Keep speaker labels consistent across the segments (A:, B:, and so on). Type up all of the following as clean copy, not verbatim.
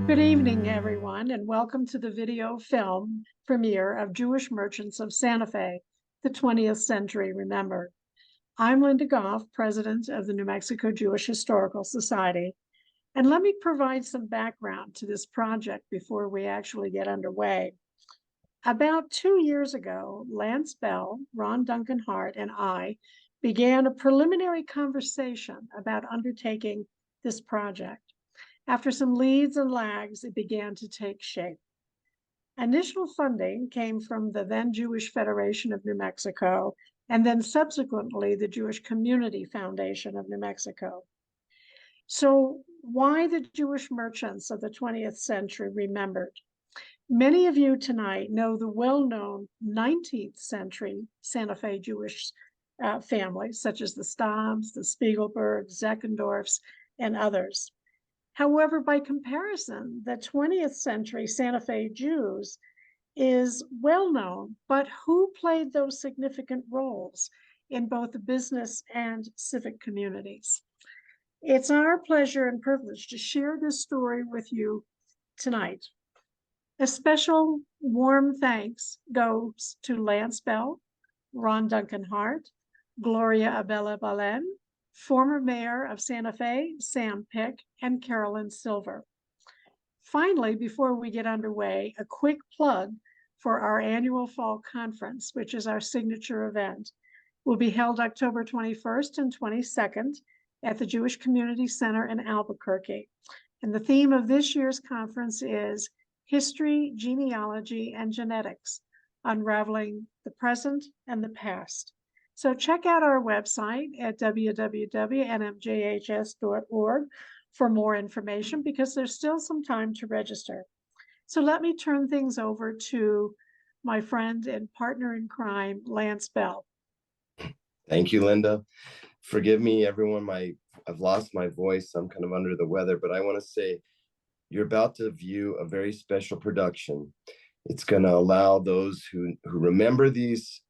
A: Good evening, everyone, and welcome to the video film premiere of Jewish Merchants of Santa Fe, the 20th Century Remembered. I'm Linda Goff, president of the New Mexico Jewish Historical Society, and let me provide some background to this project before we actually get underway. About 2 years ago, Lance Bell, Ron Duncan Hart, and I began a preliminary conversation about undertaking this project. After some leads and lags, it began to take shape. Initial funding came from the then Jewish Federation of New Mexico, and then subsequently the Jewish Community Foundation of New Mexico. So why the Jewish merchants of the 20th century remembered? Many of you tonight know the well-known 19th century Santa Fe Jewish families, such as the Staubs, the Spiegelbergs, Zeckendorfs, and others. However, by comparison, the 20th century Santa Fe Jews is well known, but who played those significant roles in both the business and civic communities? It's our pleasure and privilege to share this story with you tonight. A special warm thanks goes to Lance Bell, Ron Duncan Hart, Gloria Abella Balen, former mayor of Santa Fe, Sam Pick, and Carolyn Silver. Finally, before we get underway, a quick plug for our annual fall conference, which is our signature event, will be held October 21st and 22nd at the Jewish Community Center in Albuquerque. And the theme of this year's conference is History, Genealogy, and Genetics, Unraveling the Present and the Past. So check out our website at www.nmjhs.org for more information, because there's still some time to register. So let me turn things over to my friend and partner in crime, Lance Bell.
B: Thank you, Linda. Forgive me, everyone. I've lost my voice. I'm kind of under the weather, but I want to say you're about to view a very special production. It's going to allow those who remember these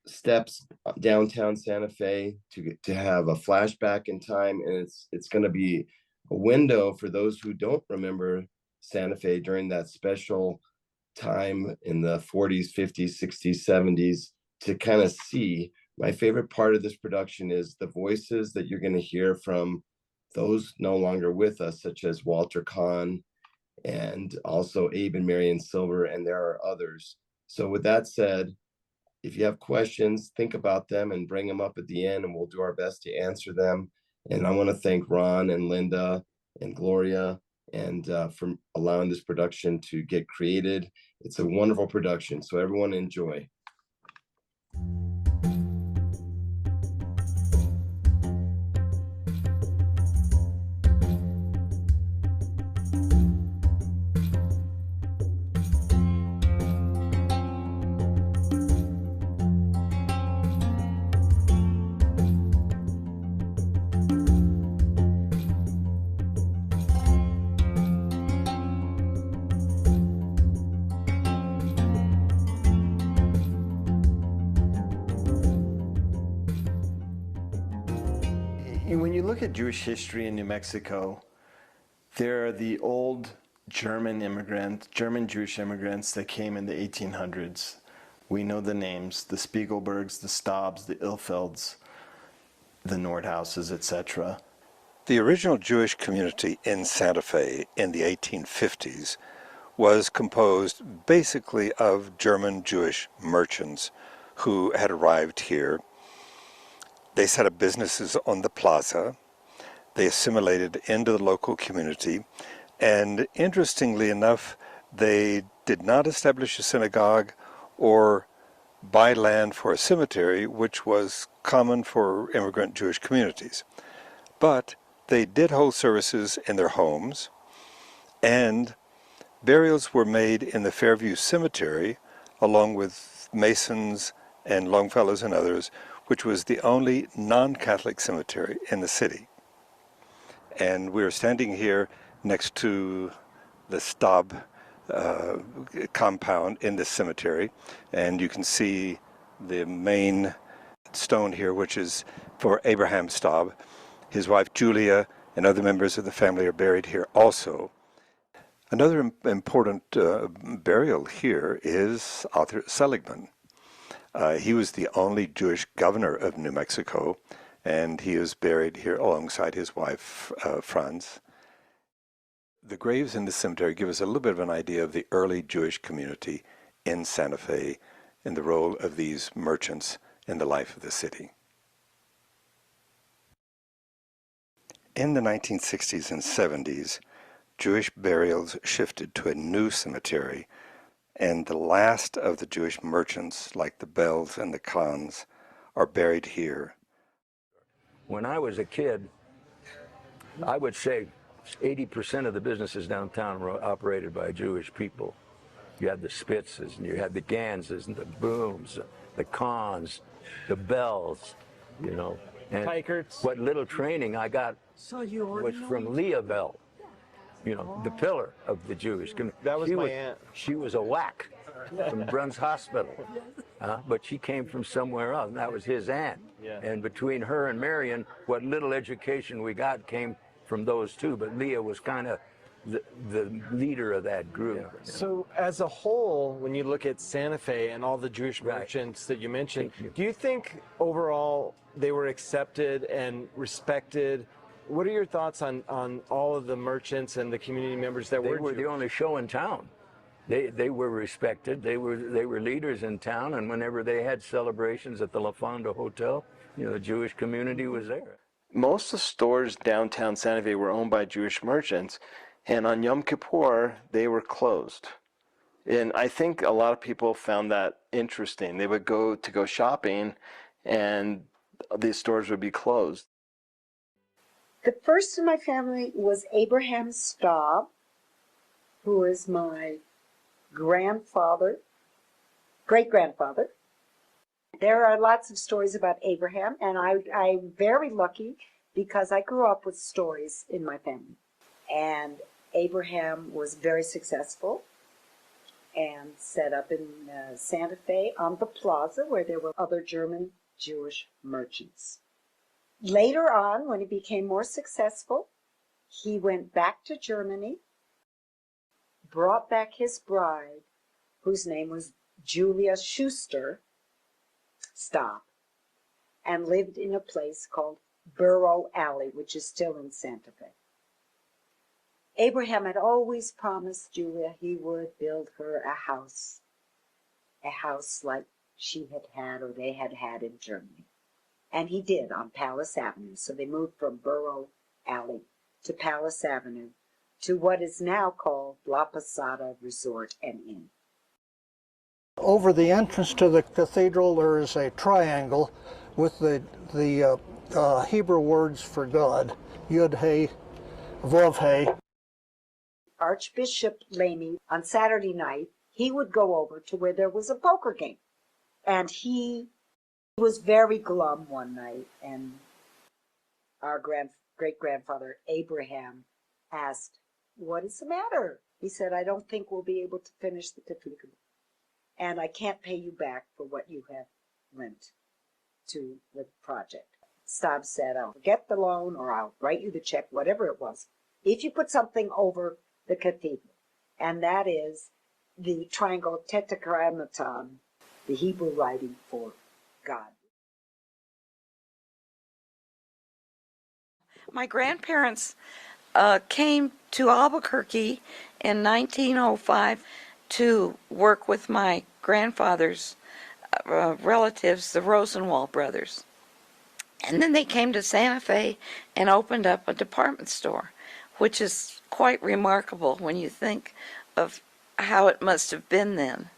B: steps downtown Santa Fe to have a flashback in time, and it's going to be a window for those who don't remember Santa Fe during that special time in the 40s, 50s, 60s, 70s to kind of see. My favorite part of this production is the voices that you're going to hear from those no longer with us, such as Walter Kahn and also Abe and Marion Silver, and there are others. So with that said, if you have questions, think about them and bring them up at the end, and we'll do our best to answer them. And I want to thank Ron and Linda and Gloria and for allowing this production to get created. It's a wonderful production, so everyone enjoy.
C: When you look at Jewish history in New Mexico, there are the old German Jewish immigrants that came in the 1800s. We know the names: the Spiegelbergs, the Staubs, the Ilfelds, the Nordhauses, etc.
D: The original Jewish community in Santa Fe in the 1850s was composed basically of German Jewish merchants who had arrived here. They set up businesses on the plaza. They assimilated into the local community. And interestingly enough, they did not establish a synagogue or buy land for a cemetery, which was common for immigrant Jewish communities. But they did hold services in their homes, and burials were made in the Fairview Cemetery, along with Masons and Longfellows and others, which was the only non-Catholic cemetery in the city. And we're standing here next to the Staub compound in this cemetery, and you can see the main stone here, which is for Abraham Staub. His wife Julia and other members of the family are buried here also. Another important burial here is Arthur Seligman. He was the only Jewish governor of New Mexico, and he is buried here alongside his wife, Franz. The graves in the cemetery give us a little bit of an idea of the early Jewish community in Santa Fe and the role of these merchants in the life of the city. In the 1960s and 70s, Jewish burials shifted to a new cemetery, and the last of the Jewish merchants, like the Bells and the Kahns, are buried here.
E: When I was a kid, I would say 80% of the businesses downtown were operated by Jewish people. You had the Spitzes, and you had the Ganses, and the Booms, the Kahns, the Bells, you know. And
C: Pikerts.
E: what little training I got was from Leah Bell, you know, the pillar of the Jewish community.
C: That was my aunt.
E: She was a whack from Bruns Hospital, but she came from somewhere else, and that was his aunt.
C: Yeah.
E: And between her and Marion, what little education we got came from those two, but Leah was kind of the leader of that group.
C: Yeah. So as a whole, when you look at Santa Fe and all the Jewish merchants that you mentioned, do you think overall they were accepted and respected? What are your thoughts on all of the merchants and the community members that were
E: Jewish? The only show in town. They were respected. They were leaders in town, and whenever they had celebrations at the La Fonda Hotel, you know, the Jewish community was there.
C: Most of the stores downtown Santa Fe were owned by Jewish merchants, and on Yom Kippur, they were closed. And I think a lot of people found that interesting. They would go shopping, and these stores would be closed.
F: The first in my family was Abraham Staub, who is my grandfather, great-grandfather. There are lots of stories about Abraham, and I'm very lucky because I grew up with stories in my family. And Abraham was very successful and set up in Santa Fe on the plaza where there were other German Jewish merchants. Later on, when he became more successful, he went back to Germany, brought back his bride, whose name was Julia Schuster Staub, and lived in a place called Burrow Alley, which is still in Santa Fe. Abraham had always promised Julia he would build her a house like she had had or they had had in Germany. And he did on Palace Avenue. So they moved from Burrow Alley to Palace Avenue to what is now called La Posada Resort and Inn.
G: Over the entrance to the cathedral, there is a triangle with the Hebrew words for God, Yud He, Vav He.
F: Archbishop Lamy, on Saturday night, he would go over to where there was a poker game. And he was very glum one night, and our great-grandfather Abraham asked, "What is the matter?" He said, "I don't think we'll be able to finish the cathedral, and I can't pay you back for what you have lent to the project." Staub said, "I'll get the loan or I'll write you the check," whatever it was, if you put something over the cathedral, and that is the triangle tetragrammaton, the Hebrew writing for God.
H: My grandparents came to Albuquerque in 1905 to work with my grandfather's relatives, the Rosenwald brothers. And then they came to Santa Fe and opened up a department store, which is quite remarkable when you think of how it must have been then.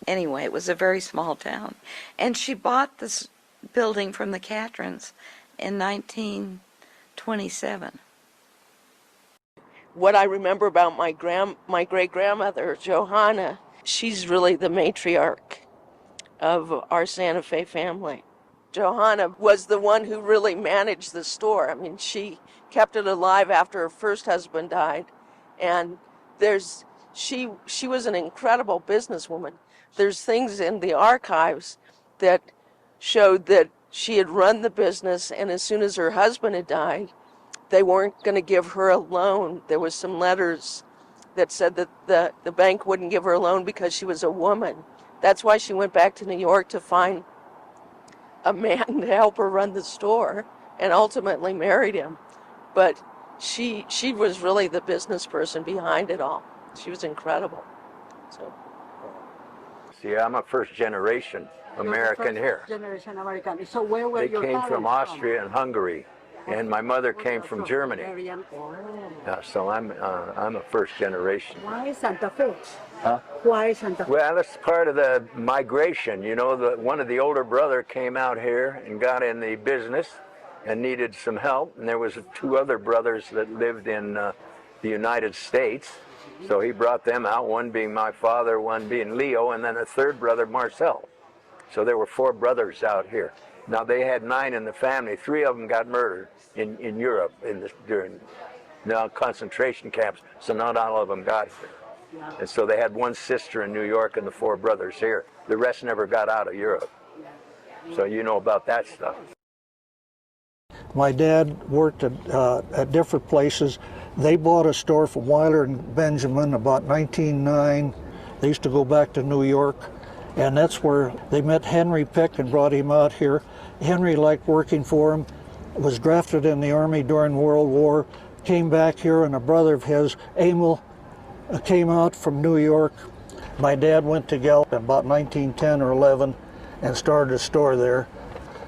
H: Anyway, it was a very small town. And she bought this building from the Catrins in 1927.
I: What I remember about my great-grandmother, Johanna, she's really the matriarch of our Santa Fe family. Johanna was the one who really managed the store. I mean, she kept it alive after her first husband died. And she was an incredible businesswoman. There's things in the archives that showed that she had run the business, and as soon as her husband had died, they weren't going to give her a loan. There was some letters that said that the bank wouldn't give her a loan because she was a woman. That's why she went back to New York to find a man to help her run the store, and ultimately married him. But she was really the business person behind it all. She was incredible. So.
E: See, I'm a first generation American here.
F: Generation American. So where were
E: They
F: your
E: came
F: parents
E: from Austria and Hungary, and my mother came from Germany.
F: Oh.
E: So I'm a first generation.
F: Why Santa Fe?
E: Huh?
F: Why Santa Fe?
E: Well, that's part of the migration. You know, one of the older brother came out here and got in the business and needed some help, and there was two other brothers that lived in the United States. So he brought them out, one being my father, one being Leo, and then a third brother, Marcel. So there were 4 brothers out here. Now they had 9 in the family. 3 of them got murdered in Europe during concentration camps. So not all of them got here. And so they had 1 sister in New York and the 4 brothers here. The rest never got out of Europe. So you know about that stuff.
G: My dad worked at different places. They bought a store from Weiler and Benjamin about 1909. They used to go back to New York, and that's where they met Henry Pick and brought him out here. Henry liked working for him, was drafted in the Army during World War, came back here, and a brother of his, Emil, came out from New York. My dad went to Gallup in about 1910 or 11 and started a store there.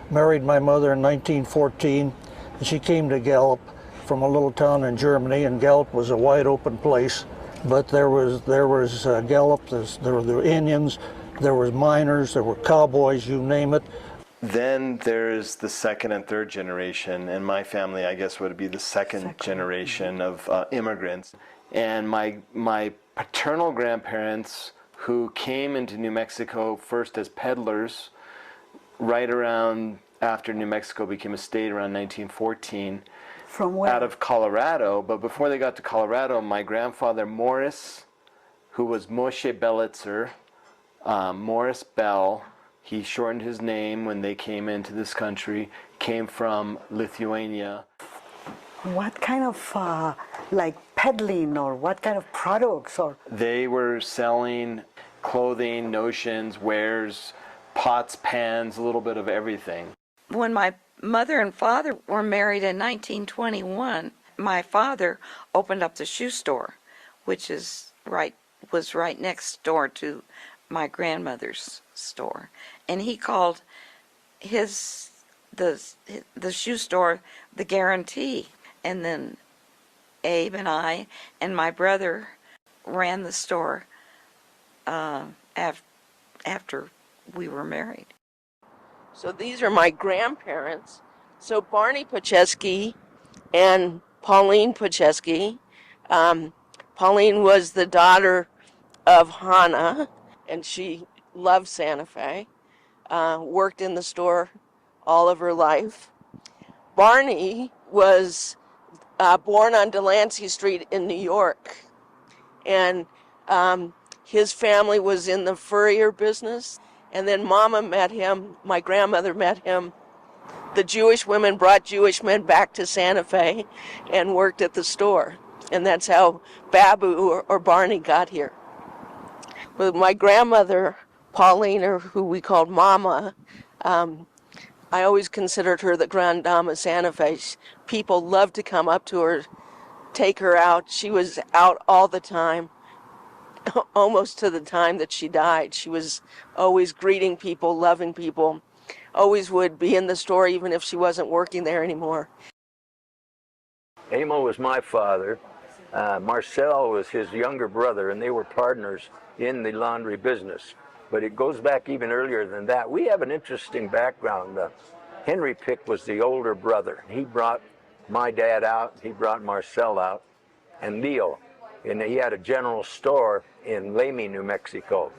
G: Married my mother in 1914, and she came to Gallup from a little town in Germany, and Gallup was a wide open place. But there was Gallup, there were the Indians, there was miners, there were cowboys, you name it.
C: Then there's the second and third generation, and my family, I guess, would be the second generation of immigrants. And my paternal grandparents, who came into New Mexico first as peddlers, right around after New Mexico became a state around 1914.
F: From where?
C: Out of Colorado, but before they got to Colorado, my grandfather Morris, who was Moshe Belitzer, Morris Bell, he shortened his name when they came into this country, came from Lithuania.
F: What kind of like peddling, or what kind of products? Or
C: They were selling clothing, notions, wares, pots, pans, a little bit of everything.
H: When my mother and father were married in 1921, my father opened up the shoe store, which was right next door to my grandmother's store, and he called the shoe store the Guarantee. And then Abe and I and my brother ran the store after we were married.
I: So these are my grandparents. So Barney Pacheski and Pauline Pacheski. Pauline was the daughter of Hannah, and she loved Santa Fe. Worked in the store all of her life. Barney was born on Delancey Street in New York, and his family was in the furrier business. And then Mama met him, my grandmother met him. The Jewish women brought Jewish men back to Santa Fe and worked at the store. And that's how Babu or Barney got here. With my grandmother, Pauline, or who we called Mama, I always considered her the Grande Dame of Santa Fe. People loved to come up to her, take her out. She was out all the time, almost to the time that she died. She was always greeting people, loving people, always would be in the store even if she wasn't working there anymore.
E: Emil was my father. Marcel was his younger brother, and they were partners in the laundry business. But it goes back even earlier than that. We have an interesting background. Henry Pick was the older brother. He brought my dad out, he brought Marcel out, and Leo. And he had a general store in Lamy, New Mexico.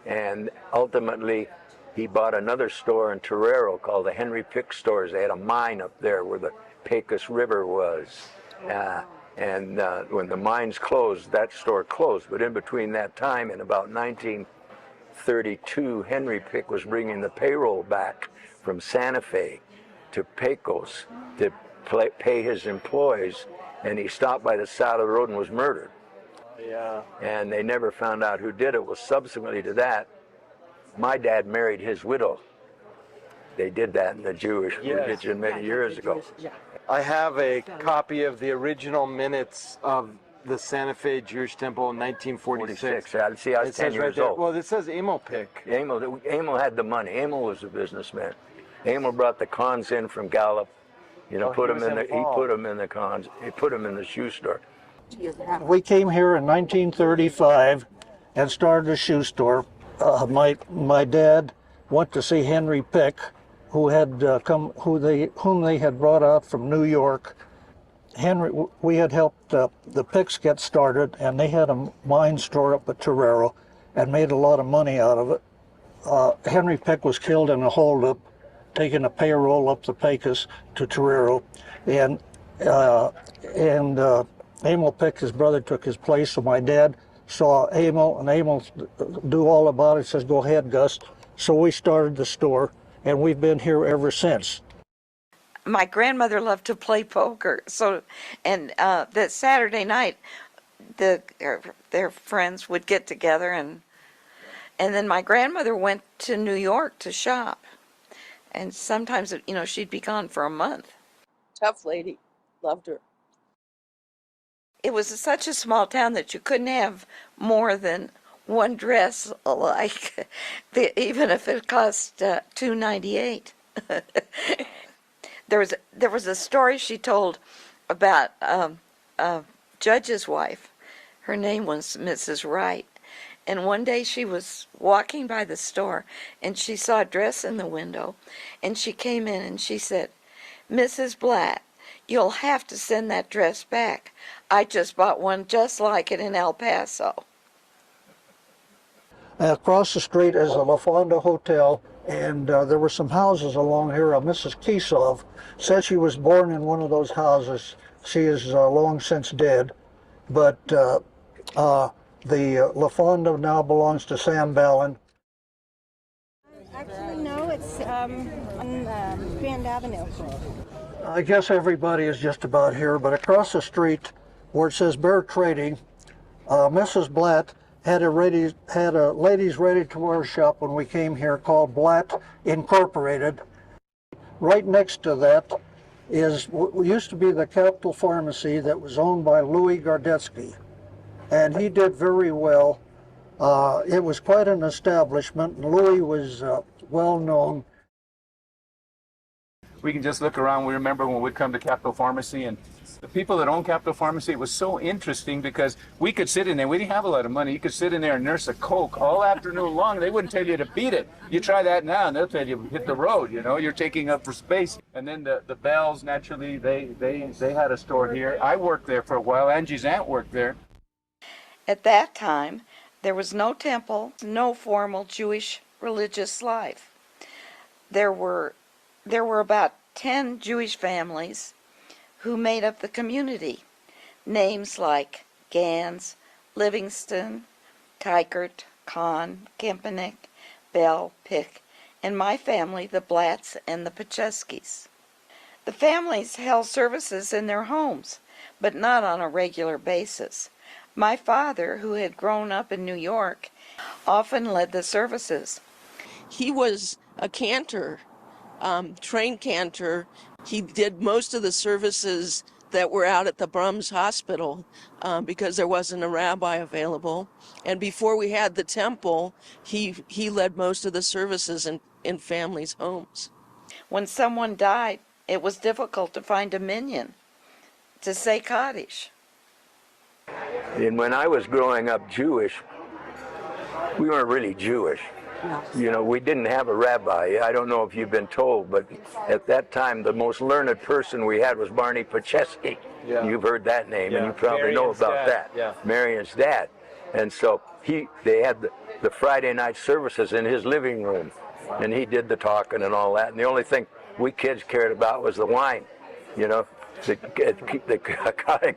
E: And ultimately, he bought another store in Torero called the Henry Pick Stores. They had a mine up there where the Pecos River was. And when the mines closed, that store closed. But in between that time, in about 1932, Henry Pick was bringing the payroll back from Santa Fe to Pecos to pay his employees, and he stopped by the side of the road and was murdered.
C: Yeah.
E: And they never found out who did it. Well, subsequently to that, my dad married his widow. They did that in the Jewish religion many years ago.
C: I have a copy of the original minutes of the Santa Fe Jewish Temple in 1946.
E: 46. See, I was
C: It
E: 10
C: says right
E: years
C: there.
E: old.
C: Well, it says Emil Pick.
E: Emil had the money. Emil was a businessman. Emil brought the cons in from Gallup. You know,
C: Oh,
E: put
C: he
E: them
C: was
E: in the. He
C: involved.
E: put them in the cons. He put them in the shoe store.
G: We came here in 1935 and started a shoe store. My dad went to see Henry Pick, who had whom they had brought out from New York. We had helped the Picks get started, and they had a wine store up at Torero and made a lot of money out of it. Henry Pick was killed in a holdup, taking a payroll up the Pecos to Torero, and Emil Pick, his brother, took his place. So my dad saw Emil, and Emil knew all about it. Says, "Go ahead, Gus." So we started the store, and we've been here ever since.
H: My grandmother loved to play poker, and that Saturday night, their friends would get together, and then my grandmother went to New York to shop, and sometimes she'd be gone for a month.
I: Tough lady. Loved her.
H: It was such a small town that you couldn't have more than one dress alike, even if it cost $2.98. There was a story she told about a judge's wife. Her name was Mrs. Wright. And one day she was walking by the store, and she saw a dress in the window, and she came in and she said, "Mrs. Blatt, you'll have to send that dress back. I just bought one just like it in El Paso."
G: Across the street is the La Fonda Hotel, and there were some houses along here. Mrs. Kisov said she was born in one of those houses. She is long since dead, but the La Fonda now belongs to Sam Ballin.
J: Actually, no, it's on Grand Avenue.
G: I guess everybody is just about here, but across the street where it says Bear Trading, Mrs. Blatt had a ladies ready-to-wear shop when we came here called Blatt Incorporated. Right next to that is what used to be the Capital Pharmacy that was owned by Louis Gardetsky, and he did very well. It was quite an establishment, and Louis was well known.
K: We can just look around. We remember when we'd come to Capital Pharmacy, and the people that owned Capital Pharmacy, it was so interesting because we could sit in there. We didn't have a lot of money. You could sit in there and nurse a Coke all afternoon long. They wouldn't tell you to beat it. You try that now, and they'll tell you hit the road. You know, you're taking up for space. And then the Bells, naturally, they had a store here. I worked there for a while. Angie's aunt worked there.
H: At that time, there was no temple, no formal Jewish religious life. There were about 10 Jewish families who made up the community. Names like Gans, Livingston, Teichert, Kahn, Kempenek, Bell, Pick, and my family, the Blatts and the Pacheskis. The families held services in their homes, but not on a regular basis. My father, who had grown up in New York, often led the services.
I: He was a cantor, trained cantor. He did most of the services that were out at the Brums Hospital because there wasn't a rabbi available. And before we had the temple, he led most of the services in families' homes.
H: When someone died, it was difficult to find a minyan to say Kaddish.
E: And when I was growing up Jewish, we weren't really Jewish. You know, we didn't have a rabbi. I don't know if you've been told, but at that time, the most learned person we had was Barney Pachesky.
K: Yeah.
E: You've heard that name, and you probably
K: Marion's
E: know about
K: dad.
E: that.
K: Yeah.
E: Marion's dad. And so they had the Friday night services in his living room, and he did the talking and all that. And the only thing we kids cared about was the wine, you know. The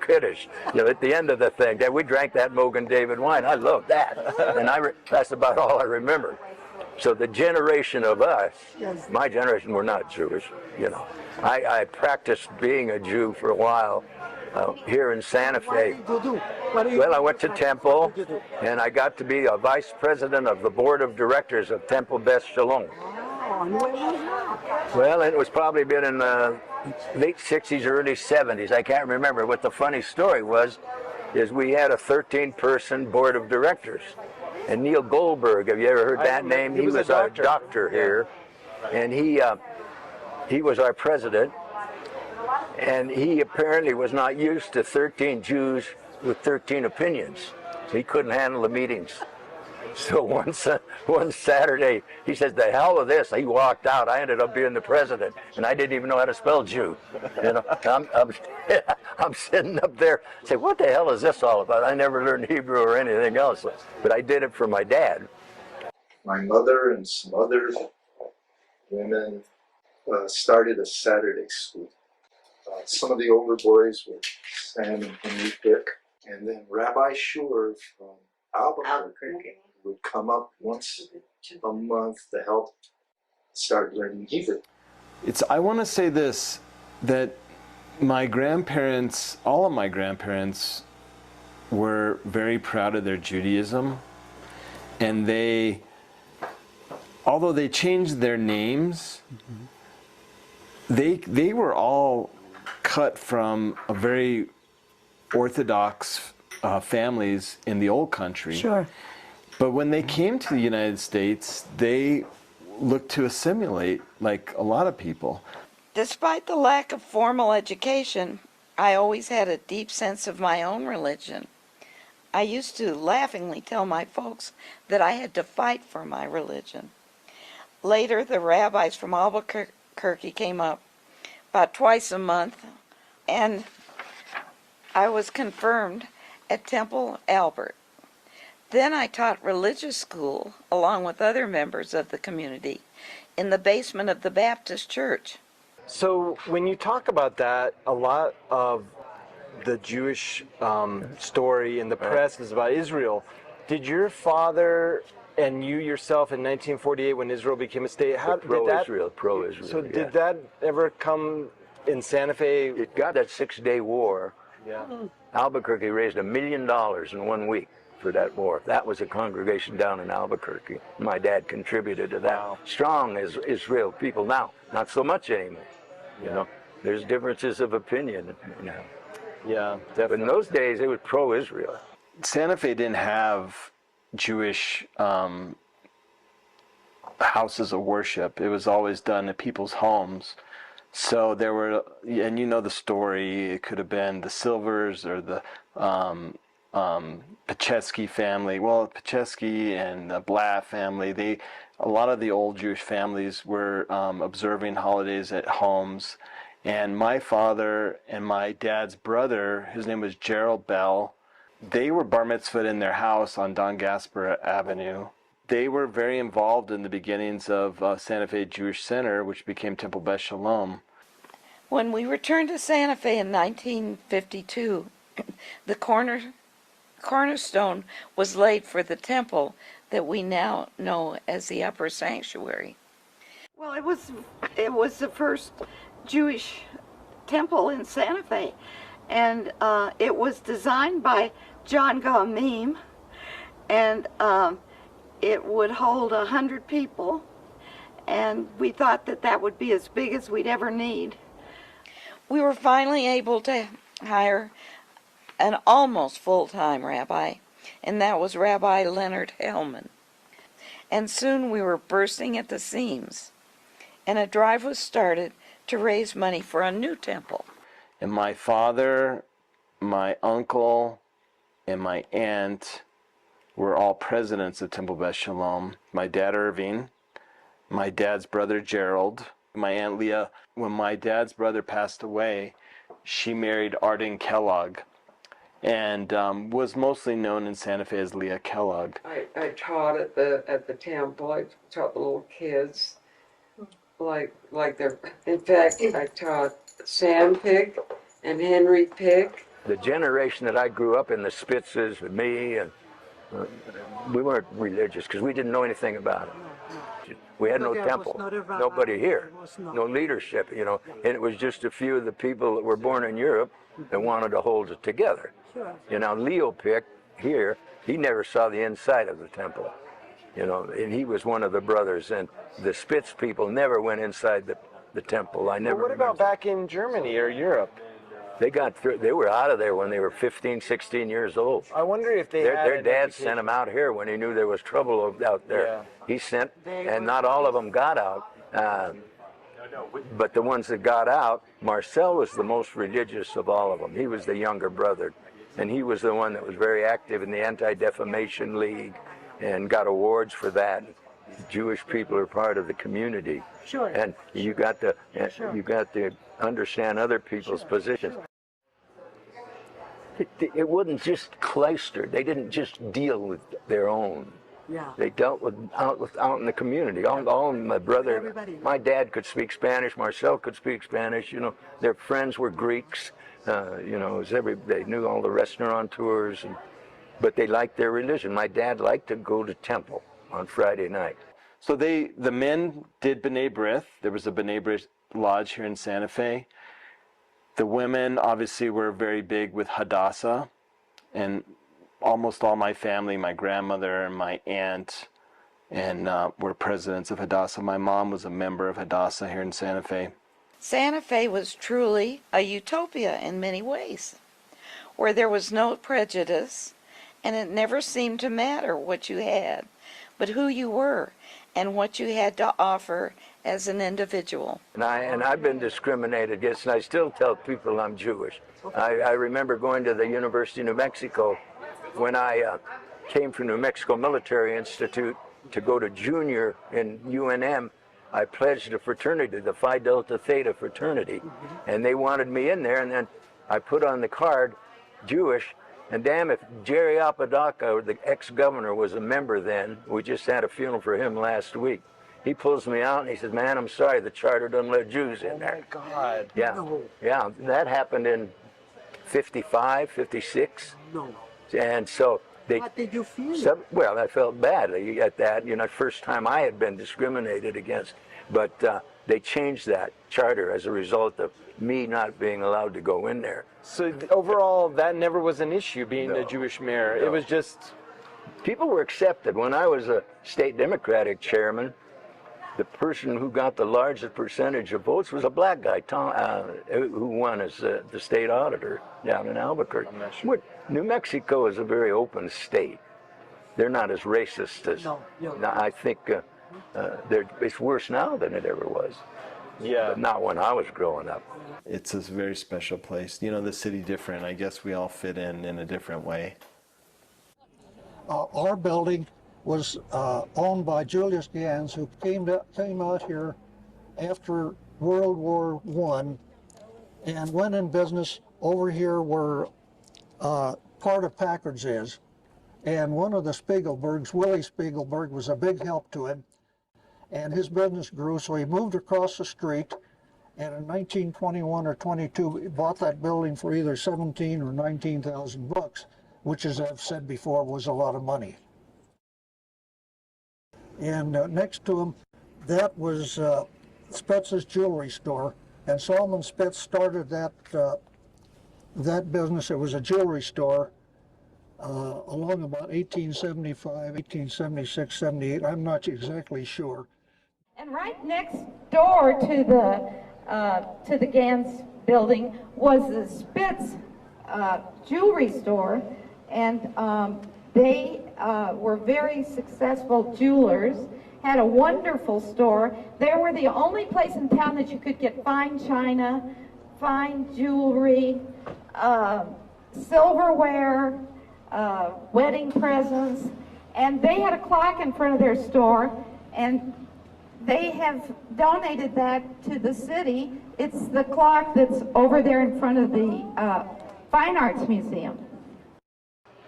E: Kiddush, you know, at the end of the thing, we drank that Mogan David wine. I loved that, and that's about all I remember. So the generation of us, my generation, were not Jewish. You know, I practiced being a Jew for a while, here in Santa Fe. Well, I went to Temple, and I got to be a vice president of the board of directors of Temple Beth Shalom. Well, it was probably been in the late 60s, early 70s. I can't remember. What the funny story was, is we had a 13-person board of directors. And Neil Goldberg, have you ever heard that name? He was our doctor here, and he was our president. And he apparently was not used to 13 Jews with 13 opinions. So he couldn't handle the meetings. So one Saturday, he says, "The hell with this." He walked out. I ended up being the president, and I didn't even know how to spell Jew. You know, I'm sitting up there, say, "What the hell is this all about?" I never learned Hebrew or anything else, but I did it for my dad.
L: My mother and some other women started a Saturday school. Some of the older boys were Sam and Henry Pick, and then Rabbi Shur from Albuquerque would come up once a month to help start learning Hebrew.
C: I want to say this, that my grandparents, all of my grandparents, were very proud of their Judaism, and although they changed their names, they were all cut from a very Orthodox families in the old country.
H: Sure.
C: But when they came to the United States, they looked to assimilate like a lot of people.
H: Despite the lack of formal education, I always had a deep sense of my own religion. I used to laughingly tell my folks that I had to fight for my religion. Later, the rabbis from Albuquerque came up about twice a month, and I was confirmed at Temple Albert. Then I taught religious school, along with other members of the community, in the basement of the Baptist church.
C: So when you talk about that, a lot of the Jewish story in the press is about Israel. Did your father and you yourself in 1948, when Israel became a state,
E: Pro-Israel.
C: So did that ever come in Santa Fe?
E: It got that 6-day war.
C: Yeah.
E: Albuquerque raised $1 million in 1 week for that war. That was a congregation down in Albuquerque. My dad contributed to that.
C: Wow.
E: Strong as Israel people now, not so much anymore. You know, there's differences of opinion. You know.
C: Yeah,
E: But in those days, it was pro-Israel.
C: Santa Fe didn't have Jewish houses of worship. It was always done at people's homes. So there were, and you know the story, it could have been the Silvers or the Pachesky family. Well, Pachesky and the Blatt family, a lot of the old Jewish families were observing holidays at homes. And my father and my dad's brother, his name was Gerald Bell, they were bar mitzvahed in their house on Don Gaspar Avenue. They were very involved in the beginnings of Santa Fe Jewish Center, which became Temple Beth Shalom.
H: When we returned to Santa Fe in 1952, the cornerstone was laid for the temple that we now know as the Upper Sanctuary. Well, it was the first Jewish temple in Santa Fe, and it was designed by John Gaumim, and it would hold 100 people, and we thought that would be as big as we'd ever need. We were finally able to hire an almost full-time rabbi, and that was Rabbi Leonard Hellman. And soon we were bursting at the seams, and a drive was started to raise money for a new temple.
C: And my father, my uncle, and my aunt were all presidents of Temple Beth Shalom. My dad, Irving, my dad's brother, Gerald, my Aunt Leah. When my dad's brother passed away, she married Arden Kellogg, and was mostly known in Santa Fe as Leah Kellogg.
M: I taught at the temple. I taught the little kids, like they're. In fact, I taught Sam Pick and Henry Pick.
E: The generation that I grew up in, the Spitzes, me, and we weren't religious because we didn't know anything about it. organization. We had no temple, nobody here, no leadership, you know, and it was just a few of the people that were born in Europe that wanted to hold it together. You know, Leo Pick here, he never saw the inside of the temple, you know, and he was one of the brothers, and the Spitz people never went inside the temple. I never.
C: But what about back in Germany or Europe?
E: They got through. They were out of there when they were 15, 16 years old.
C: I wonder if they had
E: their
C: an
E: dad
C: education.
E: sent them out here when he knew there was trouble out there.
C: Yeah.
E: He sent, and not all of them got out. But the ones that got out, Marcel was the most religious of all of them. He was the younger brother, and he was the one that was very active in the Anti-Defamation League and got awards for that. Jewish people are part of the community, and you got to understand other people's positions. It wasn't just cloistered. They didn't just deal with their own.
F: Yeah.
E: They dealt with out in the community. All my brother, my dad could speak Spanish. Marcel could speak Spanish. You know, their friends were Greeks. You know, it was they knew all the restaurateurs, but they liked their religion. My dad liked to go to temple on Friday night.
C: So the men did B'nai B'rith. There was a B'nai B'rith lodge here in Santa Fe. The women obviously were very big with Hadassah, and almost all my family, my grandmother and my aunt, and were presidents of Hadassah. My mom was a member of Hadassah here in Santa Fe.
H: Santa Fe was truly a utopia in many ways, where there was no prejudice, and it never seemed to matter what you had, but who you were and what you had to offer as an individual.
E: And I've been discriminated against, and I still tell people I'm Jewish. I remember going to the University of New Mexico when I came from New Mexico Military Institute to go to junior in UNM. I pledged a fraternity, the Phi Delta Theta fraternity, and they wanted me in there, and then I put on the card, Jewish, and damn, if Jerry Apodaca, the ex-governor, was a member then, we just had a funeral for him last week. He pulls me out and he says, "Man, I'm sorry, the charter doesn't let Jews in there."
C: Oh my God.
E: Yeah, yeah, that happened in 55, 56.
F: No.
E: And so they...
F: What did you feel?
E: Well, I felt badly at that, you know, first time I had been discriminated against, but they changed that charter as a result of me not being allowed to go in there.
C: So overall, that never was an issue, being a Jewish mayor.
E: No.
C: It was just...
E: People were accepted. When I was a state Democratic chairman, the person who got the largest percentage of votes was a black guy, Tom, who won as the state auditor down in Albuquerque.
C: I'm not sure.
E: New Mexico is a very open state. They're not as racist as...
F: No.
E: I think it's worse now than it ever was.
C: Yeah.
E: But not when I was growing up.
C: It's a very special place. You know, the city different. I guess we all fit in a different way.
G: Our building was owned by Julius Gans, who came out here after World War I and went in business over here where part of Packard's is. And one of the Spiegelbergs, Willie Spiegelberg, was a big help to him. And his business grew, so he moved across the street. And in 1921 or 22, he bought that building for either 17 or 19,000 bucks, which, as I've said before, was a lot of money. And next to him, that was Spitz's jewelry store. And Solomon Spitz started that business. It was a jewelry store along about 1875, 1876, 78. I'm not exactly sure.
N: And right next door to the Gans building was the Spitz jewelry store, and they were very successful jewelers, had a wonderful store. They were the only place in town that you could get fine china, fine jewelry, silverware, wedding presents, and they had a clock in front of their store, and they have donated that to the city. It's the clock that's over there in front of the Fine Arts Museum.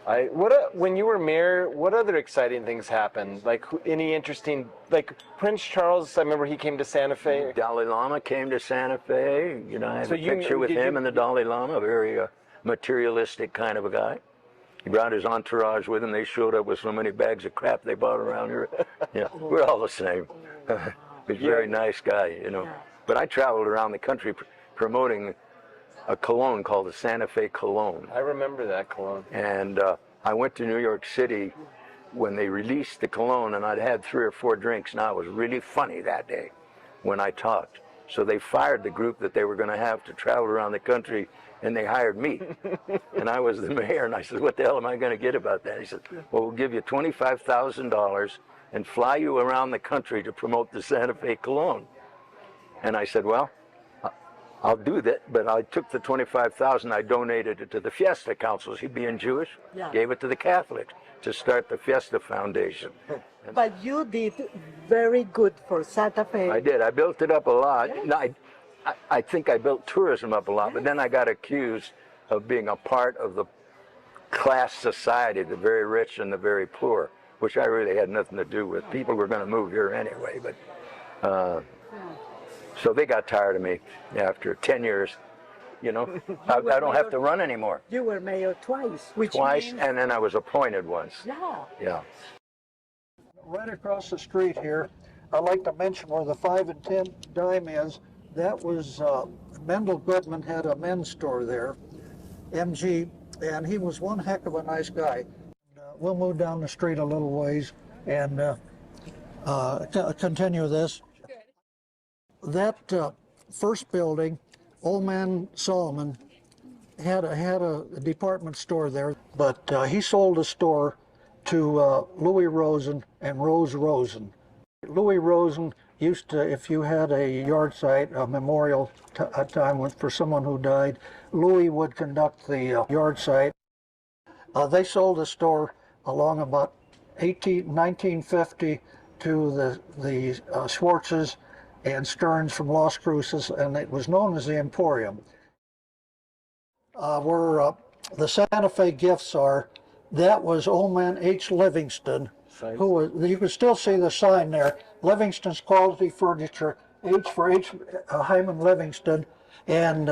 C: When you were mayor, what other exciting things happened? Like any interesting, like Prince Charles, I remember he came to Santa Fe.
E: Dalai Lama came to Santa Fe. You know, I have
C: So
E: a picture with him and the Dalai Lama, a very materialistic kind of a guy. He brought his entourage with him. They showed up with so many bags of crap they bought around here. Yeah, we're all the same. He's a very nice guy, you know. But I traveled around the country promoting a cologne called the Santa Fe Cologne.
C: I remember that cologne.
E: And I went to New York City when they released the cologne, and I'd had 3 or 4 drinks. Now, it was really funny that day when I talked. So they fired the group that they were going to have to travel around the country, and they hired me. And I was the mayor, and I said, what the hell am I going to get about that? He said, well, we'll give you $25,000 and fly you around the country to promote the Santa Fe Cologne. And I said, well, I'll do that, but I took the $25,000, I donated it to the Fiesta Councils. He being Jewish, gave it to the Catholics to start the Fiesta Foundation.
F: But you did very good for Santa Fe.
E: I did. I built it up a lot. No, I think I built tourism up a lot, but then I got accused of being a part of the class society, the very rich and the very poor, which I really had nothing to do with. People were going to move here anyway, but so they got tired of me after 10 years. You know, I don't have to run anymore.
F: You were mayor twice.
E: Twice,
F: means...
E: and then I was appointed once. Yeah.
G: Right across the street here, I'd like to mention where the 5 and 10 dime is. That was Mendel Goodman had a men's store there, MG, and he was one heck of a nice guy. We'll move down the street a little ways and continue this. That first building, Old Man Solomon had a department store there, but he sold the store to Louis Rosen and Rose Rosen. Louis Rosen used to, if you had a yard site, a memorial time for someone who died, Louis would conduct the yard site. They sold the store along about 1950 to the Schwartzes and Stearns from Las Cruces, and it was known as the Emporium. Where the Santa Fe gifts are, that was Old Man H. Livingston, who was, you can still see the sign there, Livingston's Quality Furniture, H for H. Hyman Livingston, and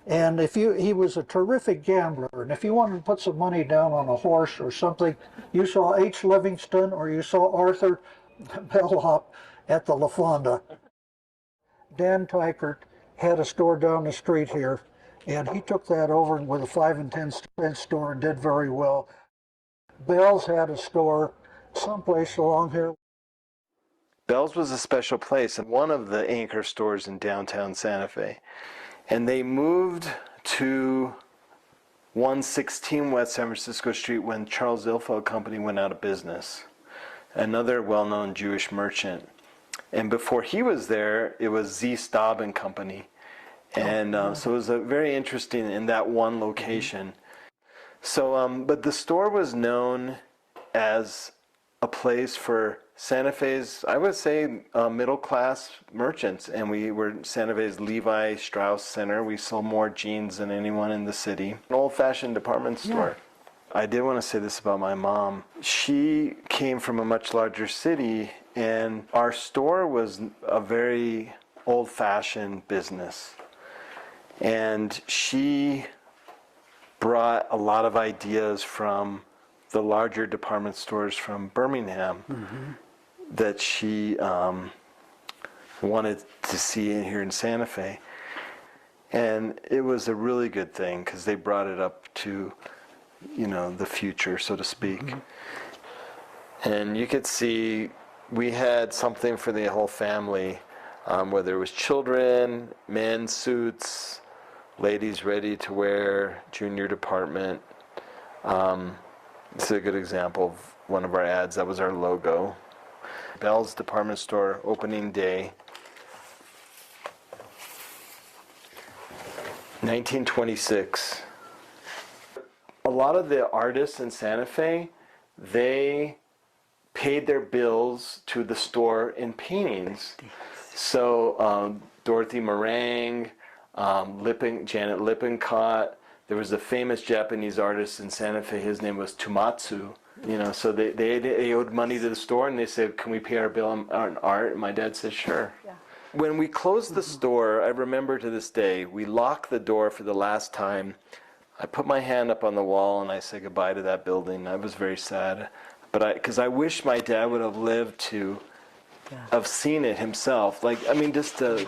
G: if he was a terrific gambler, and if you wanted to put some money down on a horse or something, you saw H. Livingston or you saw Arthur Bellhop at the La Fonda. Dan Tykert had a store down the street here, and he took that over with a 5 and 10 cent store and did very well. Bell's had a store someplace along here.
C: Bell's was a special place and one of the anchor stores in downtown Santa Fe. And they moved to 116 West San Francisco Street when Charles Ilfeld Company went out of business, another well-known Jewish merchant. And before he was there, it was Z. Staub and Company. And so it was very interesting in that one location. So, but the store was known as a place for Santa Fe's, I would say, middle-class merchants. And we were Santa Fe's Levi Strauss Center. We sold more jeans than anyone in the city. An old-fashioned department store. I did want to say this about my mom. She came from a much larger city, and our store was a very old-fashioned business. And she brought a lot of ideas from the larger department stores from Birmingham that she wanted to see in here in Santa Fe. And it was a really good thing because they brought it up to, you know, the future, so to speak. And you could see we had something for the whole family, whether it was children, men's suits, ladies ready to wear, junior department. This is a good example of one of our ads. That was our logo. Bell's department store opening day, 1926. A lot of the artists in Santa Fe, they paid their bills to the store in paintings. So Dorothy Meringue, Janet Lippincott. There was a famous Japanese artist in Santa Fe. His name was Tumatsu. You know, so they owed money to the store, and they said, "Can we pay our bill on art?" And my dad said, "Sure." Yeah. When we closed the store, I remember to this day, we locked the door for the last time I put my hand up on the wall and I said goodbye to that building. I was very sad, but because I wish my dad would have lived to have seen it himself. Like, I mean, just to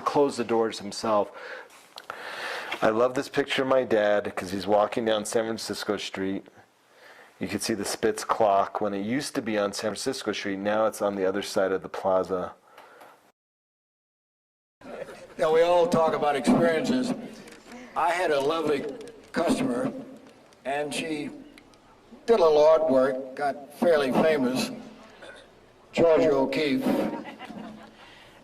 C: close the doors himself. I love this picture of my dad because he's walking down San Francisco Street. You can see the Spitz clock when it used to be on San Francisco Street. Now it's on the other side of the plaza.
O: Yeah, we all talk about experiences. I had a lovely customer, and she did a little artwork, got fairly famous, Georgia O'Keeffe.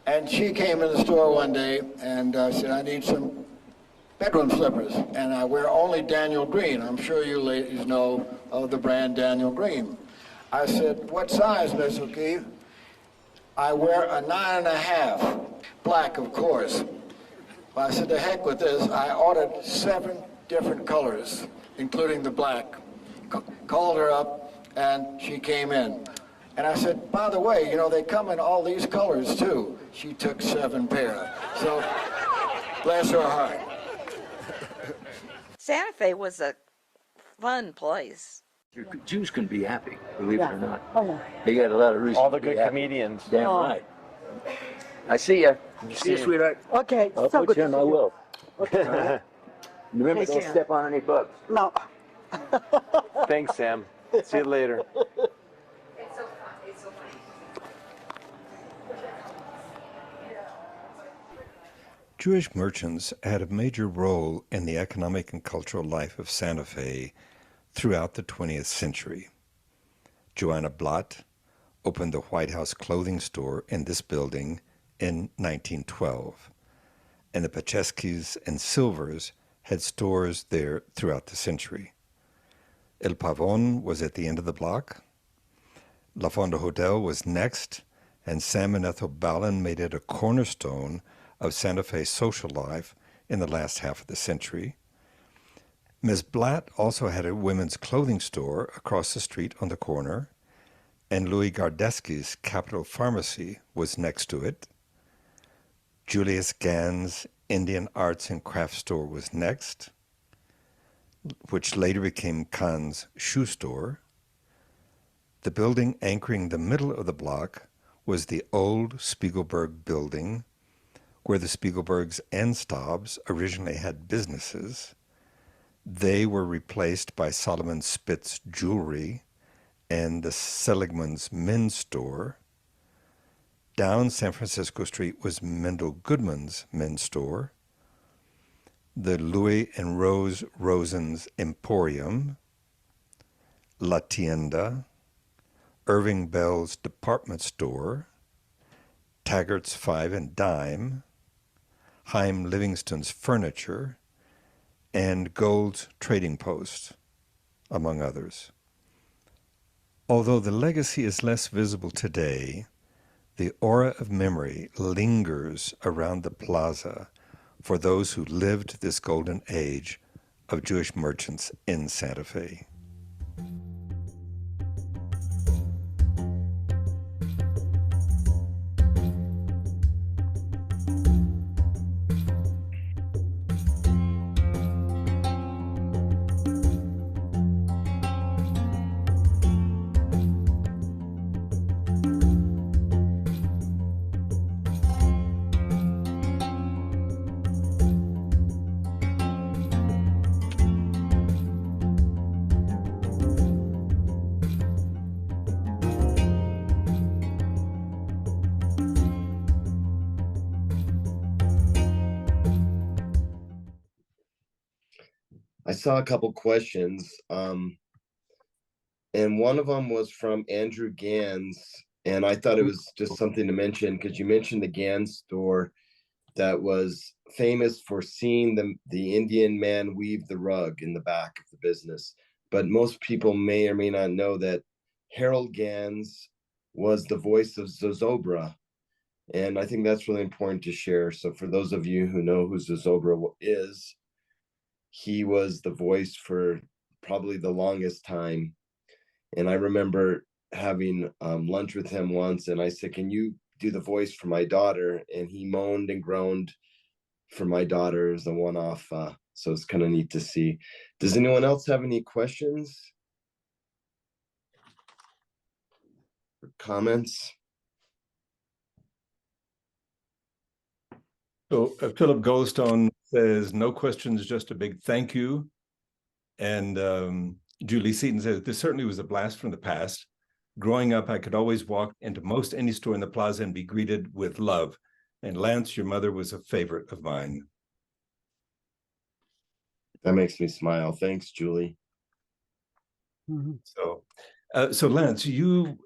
O: And she came in the store one day and said, I need some bedroom slippers, and I wear only Daniel Green. I'm sure you ladies know of the brand Daniel Green. I said, what size, Miss O'Keeffe? I wear a 9.5, black, of course. Well, I said, to heck with this. I ordered 7 different colors, including the black. Called her up, and she came in. And I said, by the way, you know, they come in all these colors, too. She took 7 pair. So, bless her heart.
H: Santa Fe was a fun place.
E: Jews can be happy, believe it or not.
F: Oh, yeah.
E: They got a lot of reasons.
C: All the
E: to be
C: good
E: happy.
C: comedians.
E: Damn right. I see ya. See you, sweetheart.
F: Okay,
E: I'll
F: so
E: put
F: good
E: you
F: to
E: on
F: see
E: my
F: you.
E: will.
F: Okay.
E: Remember,
F: Take
E: don't
F: care.
E: step on any bugs.
F: No.
C: Thanks, Sam. See you later.
D: Jewish merchants had a major role in the economic and cultural life of Santa Fe throughout the 20th century. Joanna Blatt opened the White House clothing store in this building in 1912, and the Pacheskis and Silvers had stores there throughout the century. El Pavon was at the end of the block. La Fonda Hotel was next, and Sam and Ethel Ballin made it a cornerstone of Santa Fe's social life in the last half of the century. Ms. Blatt also had a women's clothing store across the street on the corner, and Louis Gardeski's Capital Pharmacy was next to it. Julius Gann's Indian Arts and Crafts store was next, which later became Kahn's shoe store. The building anchoring the middle of the block was the old Spiegelberg building, where the Spiegelbergs and Staubs originally had businesses. They were replaced by Solomon Spitz Jewelry and the Seligman's men's store. Down San Francisco Street was Mendel Goodman's men's store, the Louis and Rose Rosen's Emporium, La Tienda, Irving Bell's department store, Taggart's Five and Dime, Chaim Livingston's Furniture, and Gold's Trading Post, among others. Although the legacy is less visible today, the aura of memory lingers around the plaza for those who lived this golden age of Jewish merchants in Santa Fe.
B: I saw a couple questions, and one of them was from Andrew Gans, and I thought it was just something to mention because you mentioned the Gans store that was famous for seeing the Indian man weave the rug in the back of the business. But most people may or may not know that Harold Gans was the voice of Zozobra. And I think that's really important to share. So for those of you who know who Zozobra is, he was the voice for probably the longest time. And I remember having lunch with him once, and I said, can you do the voice for my daughter? And he moaned and groaned for my daughter as a one-off. So it's kind of neat to see. Does anyone else have any questions or comments?
D: So Philip Goldstone says, no questions, just a big thank you. And Julie Seaton says, this certainly was a blast from the past. Growing up, I could always walk into most any store in the plaza and be greeted with love. And Lance, your mother was a favorite of mine.
B: That makes me smile. Thanks, Julie.
D: So Lance, you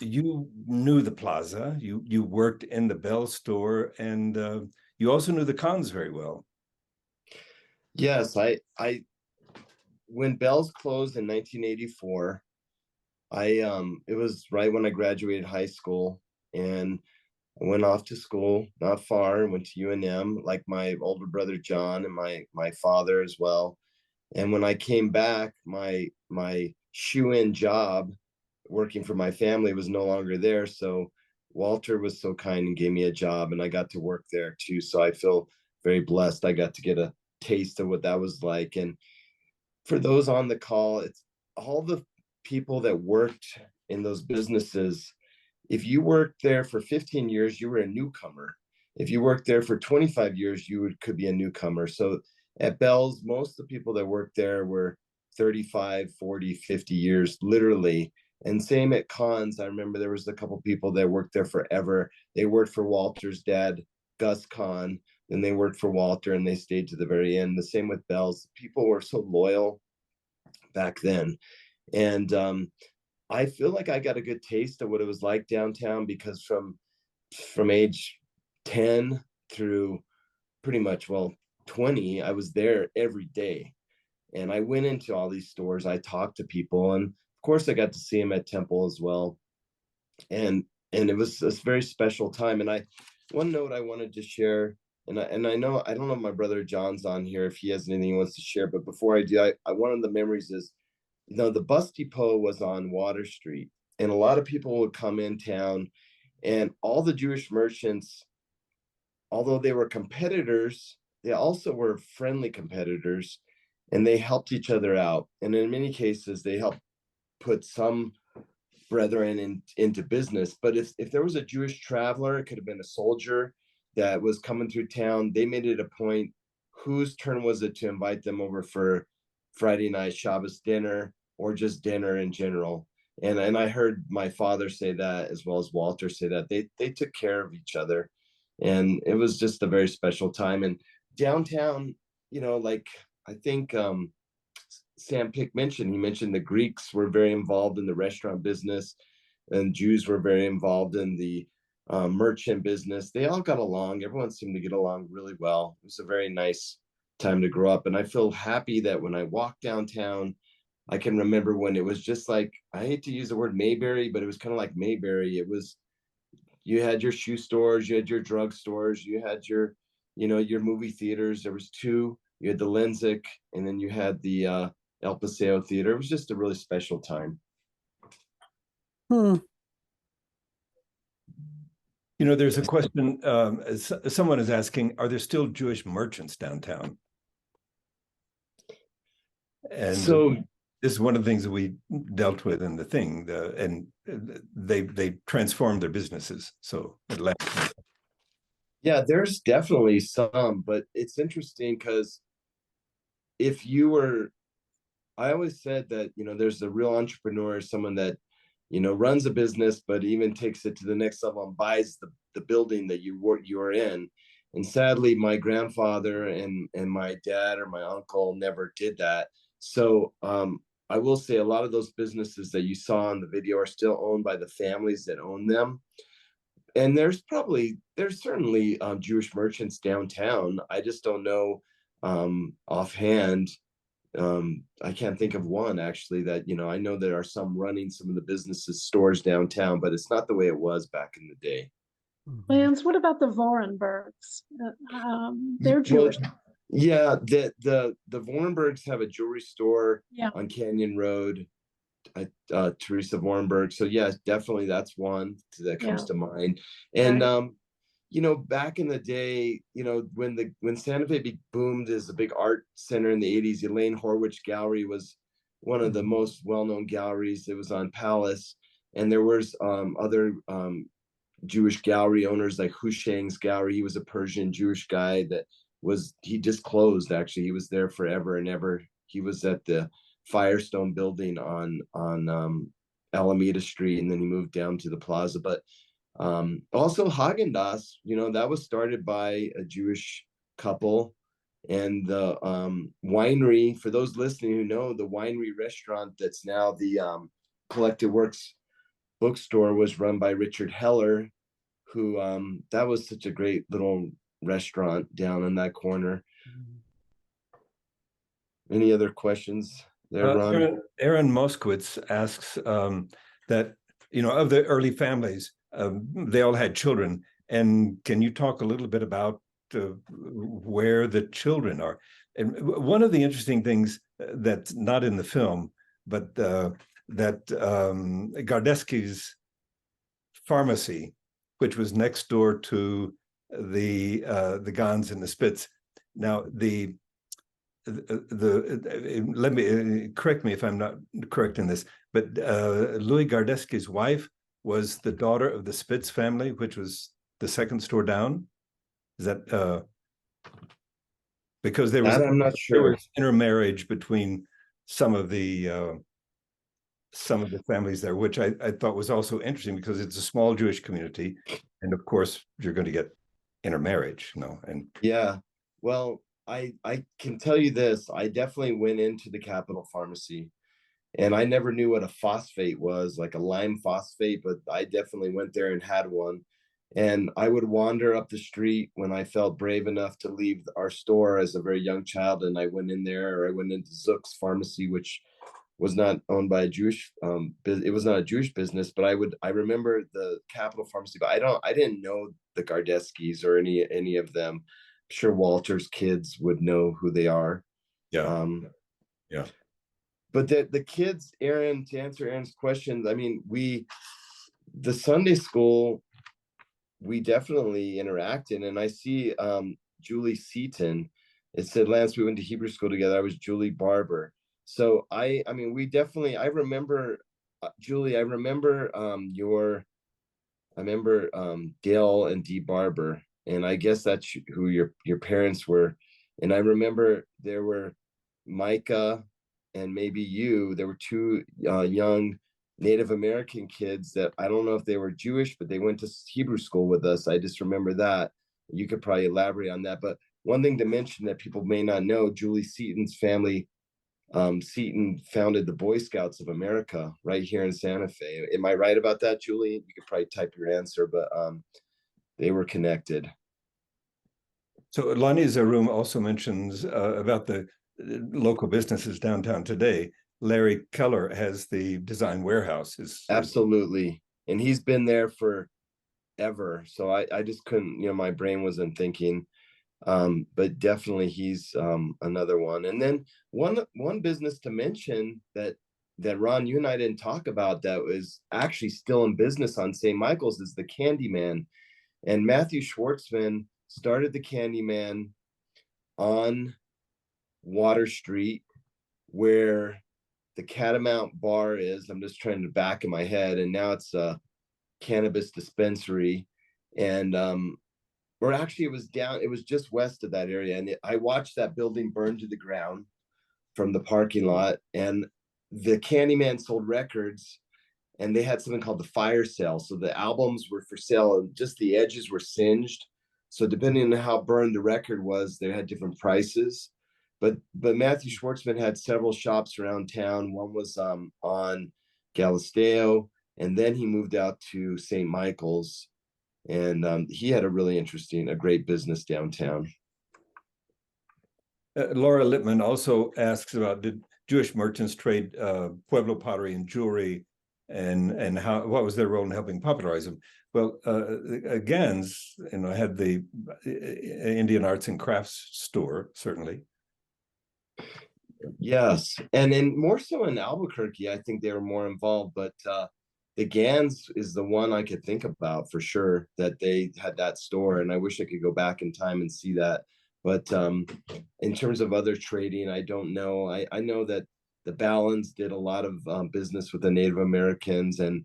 D: knew the plaza, you worked in the Bell store, and you also knew the cons very well.
B: Yes, I when Bell's closed in 1984, it was right when I graduated high school, and I went off to school not far, went to UNM, like my older brother John and my father as well. And when I came back, my shoe-in job working for my family was no longer there. So Walter was so kind and gave me a job, and I got to work there too. So I feel very blessed. I got to get a taste of what that was like. And for those on the call, it's all the people that worked in those businesses. If you worked there for 15 years, you were a newcomer. If you worked there for 25 years, could be a newcomer. So at Bell's, most of the people that worked there were 35, 40, 50 years, literally. And same at Cons. I remember there was a couple people that worked there forever. They worked for Walter's dad, Gus Kahn, and they worked for Walter, and they stayed to the very end. The same with Bell's. People were so loyal back then. And I feel like I got a good taste of what it was like downtown, because from age 10 through pretty much, 20, I was there every day. And I went into all these stores. I talked to people, and of course I got to see them at Temple as well. And it was a very special time. And one note I wanted to share, and I know, I don't know if my brother John's on here, if he has anything he wants to share, but before I do, one of the memories is, the bus depot was on Water Street, and a lot of people would come in town, and all the Jewish merchants, although they were competitors, they also were friendly competitors, and they helped each other out. And in many cases, they helped put some brethren into business. But if there was a Jewish traveler, it could have been a soldier that was coming through town, they made it a point, whose turn was it to invite them over for Friday night Shabbos dinner, or just dinner in general. And I heard my father say that, as well as Walter say that they took care of each other. And it was just a very special time. And downtown, like, I think Sam Pick mentioned, he mentioned the Greeks were very involved in the restaurant business, and Jews were very involved in the merchant business. They all got along. Everyone seemed to get along really well. It was a very nice time to grow up. And I feel happy that when I walk downtown, I can remember when it was just like, I hate to use the word Mayberry, but it was kind of like Mayberry. It was, you had your shoe stores, you had your drug stores, you had your, your movie theaters. There was two. You had the Lenzik, and then you had the El Paseo Theater. It was just a really special time.
D: There's a question, someone is asking, are there still Jewish merchants downtown? And so this is one of the things that we dealt with in the thing, and they transformed their businesses. So
B: yeah, there's definitely some, but it's interesting because I always said that, there's a real entrepreneur, someone that, runs a business, but even takes it to the next level and buys the building that you are in. And sadly, my grandfather and my dad or my uncle never did that. So I will say a lot of those businesses that you saw in the video are still owned by the families that own them. And there's certainly Jewish merchants downtown. I just don't know offhand. I can't think of one actually that, I know there are some running some of the businesses, stores downtown, but it's not the way it was back in the day.
A: Lance, what about the Vorenbergs? They're Jewish.
B: Yeah, the Vorenbergs have a jewelry store on Canyon Road. Teresa Vorenberg. So yes, definitely that's one that comes to mind. And back in the day, when Santa Fe boomed as a big art center in the 80s, Elaine Horwich Gallery was one of the most well-known galleries. It was on Palace, and there was other Jewish gallery owners like Hushang's gallery. He was a Persian Jewish guy he just closed, actually. He was there forever and ever. He was at the Firestone building on Alameda Street, and then he moved down to the plaza. But also Haagen-Dazs, that was started by a Jewish couple. And the winery, for those listening who know, the winery restaurant that's now the Collected Works bookstore was run by Richard Heller, who that was such a great little restaurant down in that corner. Any other questions there, Ron?
D: Aaron Moskowitz asks that, of the early families, they all had children. And can you talk a little bit about where the children are? And one of the interesting things that's not in the film, but that Gardeski's pharmacy, which was next door to the Gans and the Spitz. Now let me correct me if I'm not correct in this, but Louis Gardeski's wife was the daughter of the Spitz family, which was the second store down. Is that because there was
B: I'm not sure.
D: There was intermarriage between some of the families there, which I thought was also interesting because it's a small Jewish community, and of course you're going to get intermarriage, and
B: yeah. Well, I can tell you this: I definitely went into the Capitol Pharmacy, and I never knew what a phosphate was, like a lime phosphate, but I definitely went there and had one. And I would wander up the street when I felt brave enough to leave our store as a very young child, and I went in there, or I went into Zook's pharmacy, which was not owned by a Jewish it was not a Jewish business, but I remember the Capitol Pharmacy, but I didn't know the Gardeskis or any of them. I'm sure Walter's kids would know who they are.
D: Yeah.
B: But the kids, Aaron, to answer Aaron's questions, I mean, the Sunday school, we definitely interacted, and I see Julie Seaton. It said, Lance, we went to Hebrew school together. I was Julie Barber. So I mean, we definitely, I remember, Julie, I remember Dale and Dee Barber, and I guess that's who your parents were. And I remember there were Micah and maybe you, there were two young Native American kids that I don't know if they were Jewish, but they went to Hebrew school with us. I just remember that. You could probably elaborate on that. But one thing to mention that people may not know, Julie Seaton's family, Seaton founded the Boy Scouts of America right here in Santa Fe. Am I right about that, Julie? You could probably type your answer, but they were connected.
D: So Lonnie Zarum also mentions about the local businesses downtown today. Larry Keller has the Design Warehouse.
B: Absolutely. And he's been there forever. So I just couldn't, my brain wasn't thinking. But definitely he's another one. And then one business to mention that Ron, you and I didn't talk about that was actually still in business on St. Michael's is the Candyman. And Matthew Schwartzman started the Candyman on Water Street, where the Catamount Bar is. I'm just trying to back in my head, and now it's a cannabis dispensary. And or actually it was just west of that area, and I watched that building burn to the ground from the parking lot. And the Candyman sold records, and they had something called the fire sale. So the albums were for sale, and just the edges were singed. So depending on how burned the record was, they had different prices. But Matthew Schwartzman had several shops around town. One was on Galisteo, and then he moved out to St. Michael's, and he had a great business downtown.
D: Laura Lippman also asks about, did Jewish merchants trade Pueblo pottery and jewelry, and what was their role in helping popularize them? Well, Gans, had the Indian Arts and Crafts store, certainly.
B: Yes, and then more so in Albuquerque, I think they were more involved. But the Gans is the one I could think about for sure, that they had that store, and I wish I could go back in time and see that. But in terms of other trading, I don't know. I know that the Ballons did a lot of business with the Native Americans, and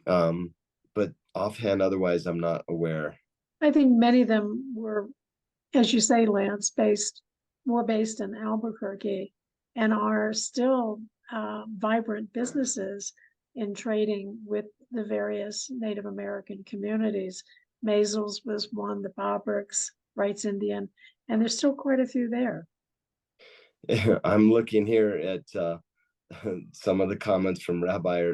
B: but offhand, otherwise, I'm not aware.
A: I think many of them were, as you say, Lance, more based in Albuquerque, and are still vibrant businesses in trading with the various Native American communities. Mazel's was one, the Bobricks, Wrights Indian, and there's still quite a few there.
B: I'm looking here at some of the comments from Rabbi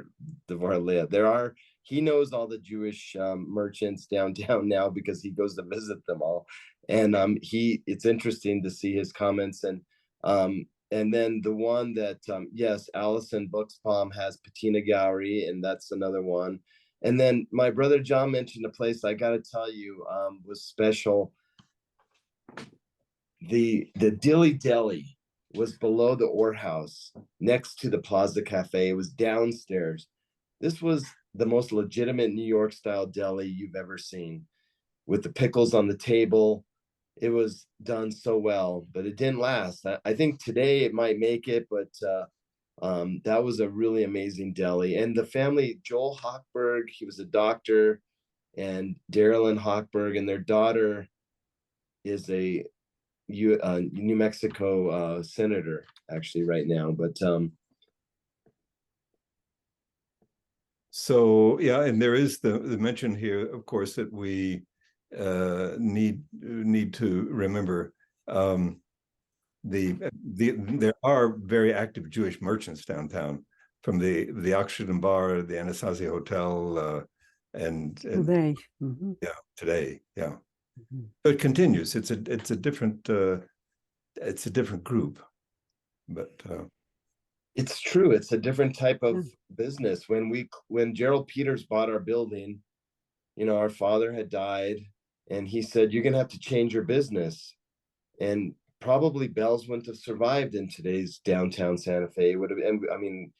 B: Devarlea. He knows all the Jewish merchants downtown now because he goes to visit them all, and it's interesting to see his comments. And then the one that yes, Allison Buxbaum has Patina Gallery, and that's another one. And then my brother John mentioned a place I got to tell you was special. The Dilly Deli was below the Orr House, next to the Plaza Cafe. It was downstairs. This was the most legitimate New York style deli you've ever seen, with the pickles on the table. It was done so well, but it didn't last. I think today it might make it, but that was a really amazing deli. And the family, Joel Hochberg, he was a doctor, and Darylyn Hochberg, and their daughter is a New Mexico senator actually right now. But
D: so yeah, and there is the mention here, of course, that we need to remember. There are very active Jewish merchants downtown, from the Oxford Bar, the Anasazi Hotel, and
P: today.
D: Yeah, today, yeah. So it continues. It's a different group, but
B: it's true. It's a different type of business. When Gerald Peters bought our building, our father had died, and he said, "You're gonna have to change your business." And probably Bell's wouldn't have survived in today's downtown Santa Fe. It would have. And I mean,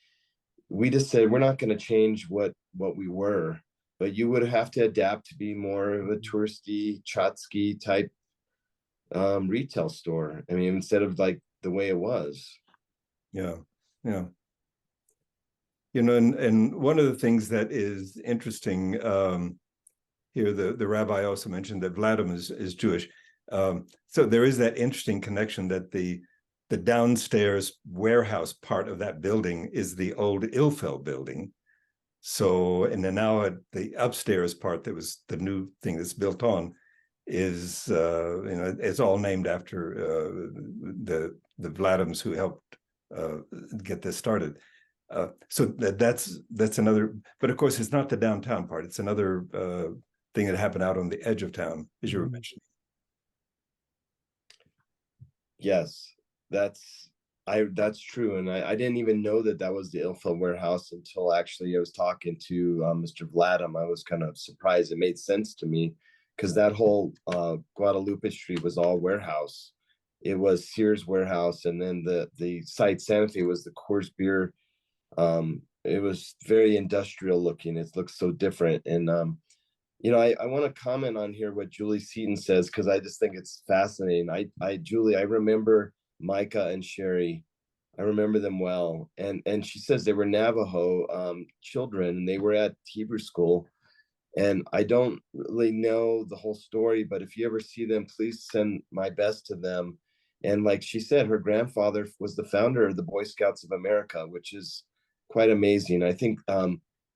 B: we just said we're not going to change what we were, but you would have to adapt to be more of a touristy, Chotsky type retail store. I mean, instead of like the way it was.
D: Yeah. And one of the things that is interesting here, the rabbi also mentioned that Vladimir is Jewish. So there is that interesting connection that the downstairs warehouse part of that building is the old Ilfeld building. So, and then now the upstairs part, that was the new thing that's built on, is it's all named after the Vladims who helped get this started. So that's another, but of course it's not the downtown part. It's another thing that happened out on the edge of town, as you were mentioning.
B: Yes, that's true. And I didn't even know that was the Ilfeld warehouse until actually I was talking to Mr. Vladam. I was kind of surprised. It made sense to me because that whole Guadalupe Street was all warehouse. It was Sears warehouse, and then the site Santa Fe was the Coors Beer. It was very industrial looking. It looks so different. And I want to comment on here what Julie Seaton says, because I just think it's fascinating. Julie, I remember Micah and Sherry. I remember them well. And she says they were Navajo children, and they were at Hebrew school. And I don't really know the whole story, but if you ever see them, please send my best to them. And like she said, her grandfather was the founder of the Boy Scouts of America, which is quite amazing. I think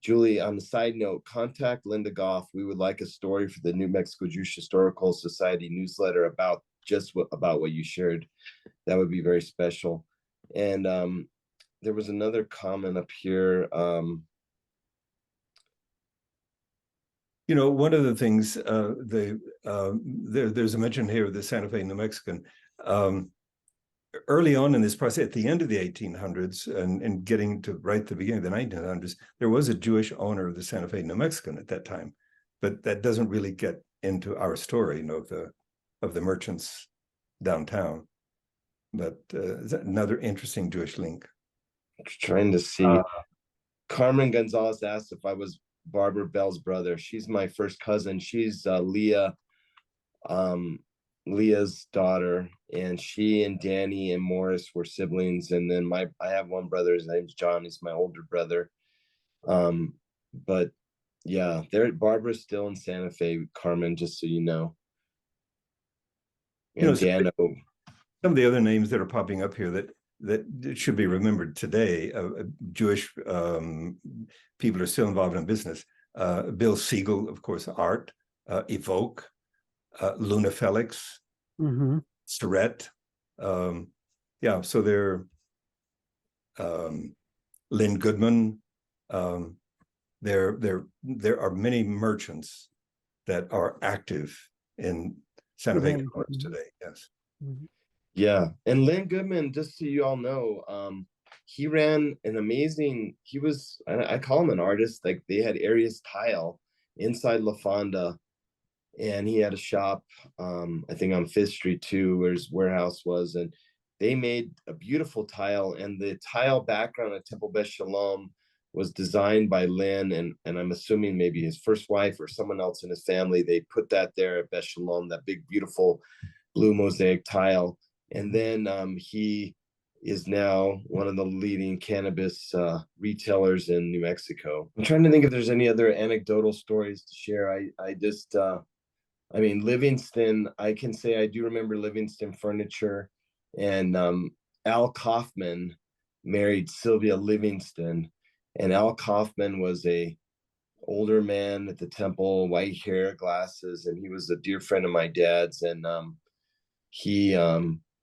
B: Julie, on the side note, contact Linda Goff. We would like a story for the New Mexico Jewish Historical Society newsletter about about what you shared. That would be very special. And there was another comment up here.
D: One of the things there's a mention here of the Santa Fe New Mexican. Early on in this process, at the end of the 1800s and getting to right at the beginning of the 1900s, there was a Jewish owner of the Santa Fe New Mexican at that time, but that doesn't really get into our story, of the merchants downtown. But is that another interesting Jewish link?
B: Trying to see. Carmen Gonzalez asked if I was Barbara Bell's brother. She's my first cousin. She's Leah's daughter, and she and Danny and Morris were siblings. And then I have one brother. His name's John. He's my older brother. But yeah, Barbara's still in Santa Fe, Carmen, just so you know. And Dano.
D: Some of the other names that are popping up here that should be remembered today, Jewish people are still involved in business. Bill Siegel, of course, art, Evoke, Luna Felix, Surrett. Yeah, so they're Lynn Goodman. There are many merchants that are active in Santa Fe commerce today. Yes.
B: Yeah, and Lynn Goodman, just so you all know, he ran an amazing. He was, I call him an artist. Like, they had Arias Tile inside La Fonda, and he had a shop, I think on Fifth Street too, where his warehouse was, and they made a beautiful tile. And the tile background at Temple Beth Shalom was designed by Lynn, and I'm assuming maybe his first wife or someone else in his family. They put that there at Beth Shalom, that big beautiful blue mosaic tile. And then he is now one of the leading cannabis retailers in New Mexico. I'm trying to think if there's any other anecdotal stories to share. I mean, Livingston, I can say I do remember Livingston Furniture, and Al Kaufman married Sylvia Livingston, and Al Kaufman was a older man at the temple, white hair, glasses, and he was a dear friend of my dad's. And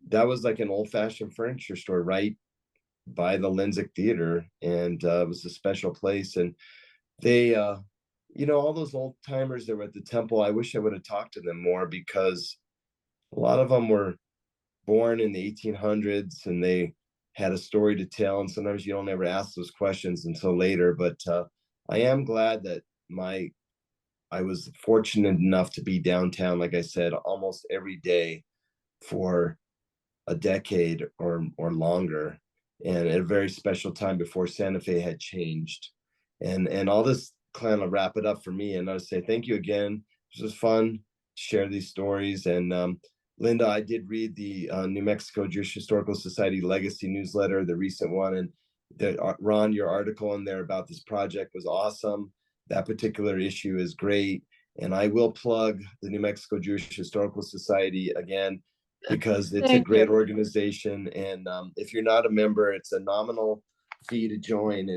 B: that was like an old-fashioned furniture store right by the Lensic Theater, and it was a special place. And they all those old timers that were at the temple, I wish I would have talked to them more, because a lot of them were born in the 1800s and they had a story to tell, and sometimes you don't ever ask those questions until later. But I am glad that I was fortunate enough to be downtown, like I said, almost every day for a decade or longer, and at a very special time before Santa Fe had changed. And all this kind of wrap it up for me, and I'll say thank you again. This was fun to share these stories. And Linda, I did read the New Mexico Jewish Historical Society Legacy newsletter, the recent one, and Ron, your article in there about this project was awesome. That particular issue is great, and I will plug the New Mexico Jewish Historical Society again, because it's a great organization. And if you're not a member, it's a nominal fee to join,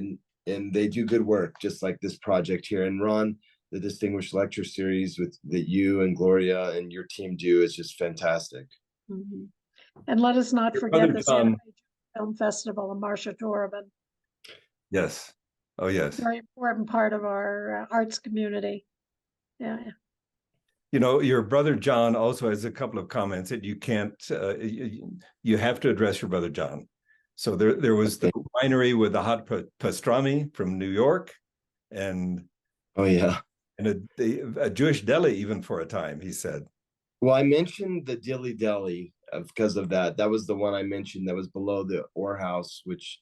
B: and they do good work, just like this project here. And Ron, the Distinguished Lecture Series that you and Gloria and your team do is just fantastic.
A: And let us not forget the Santa Fe Film Festival and Marcia Torben.
D: Yes. Oh, yes.
A: Very important part of our arts community. Yeah.
D: You know, your brother John also has a couple of comments that you can't, you have to address your brother John. So there was the winery with the hot pastrami from New York, and
B: oh yeah,
D: and a Jewish deli even for a time, he said.
B: Well, I mentioned the Dilly Deli because of that. That was the one I mentioned that was below the Orr House, which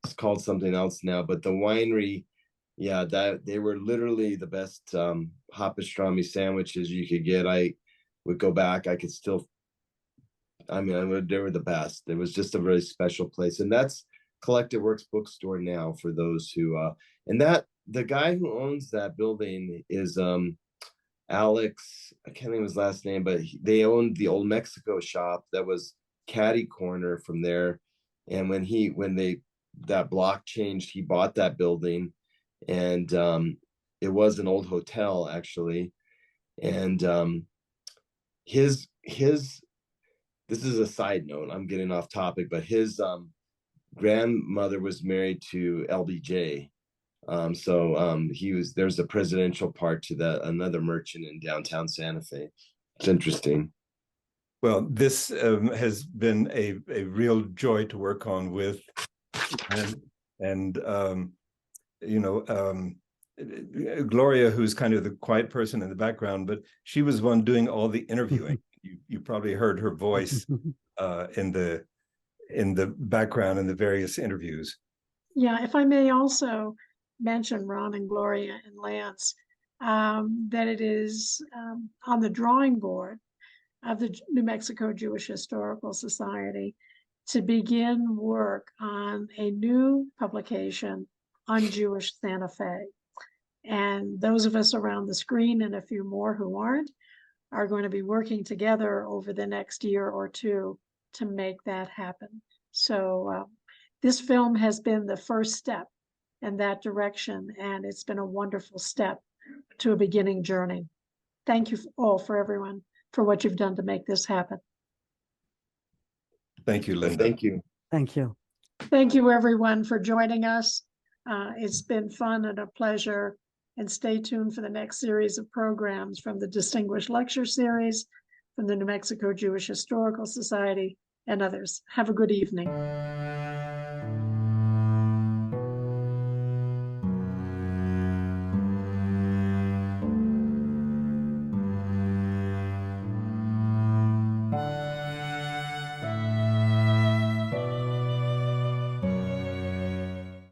B: is called something else now. But the winery, yeah, that they were literally the best hot pastrami sandwiches you could get. I would go back. I could still, they were the best. It was just a very special place. And that's Collective Works Bookstore now, for those who, and that the guy who owns that building is Alex, I can't think of his last name, but they owned the Old Mexico shop that was catty corner from there. And when that block changed, he bought that building, and it was an old hotel actually. And his this is a side note, I'm getting off topic, but his grandmother was married to LBJ. There's a presidential part to that, another merchant in downtown Santa Fe. It's interesting.
D: Well, this has been a real joy to work on with, and Gloria, who's kind of the quiet person in the background, but she was one doing all the interviewing. You probably heard her voice in the background in the various interviews.
A: Yeah, if I may also mention, Ron and Gloria and Lance, that it is on the drawing board of the New Mexico Jewish Historical Society to begin work on a new publication on Jewish Santa Fe. And those of us around the screen and a few more who aren't are going to be working together over the next year or two to make that happen. So this film has been the first step in that direction, and it's been a wonderful step to a beginning journey. Thank you all for everyone for what you've done to make this happen.
D: Thank you, Linda.
B: Thank you.
P: Thank you.
A: Thank you, everyone, for joining us. It's been fun and a pleasure. And stay tuned for the next series of programs from the Distinguished Lecture Series, from the New Mexico Jewish Historical Society, and others. Have a good evening.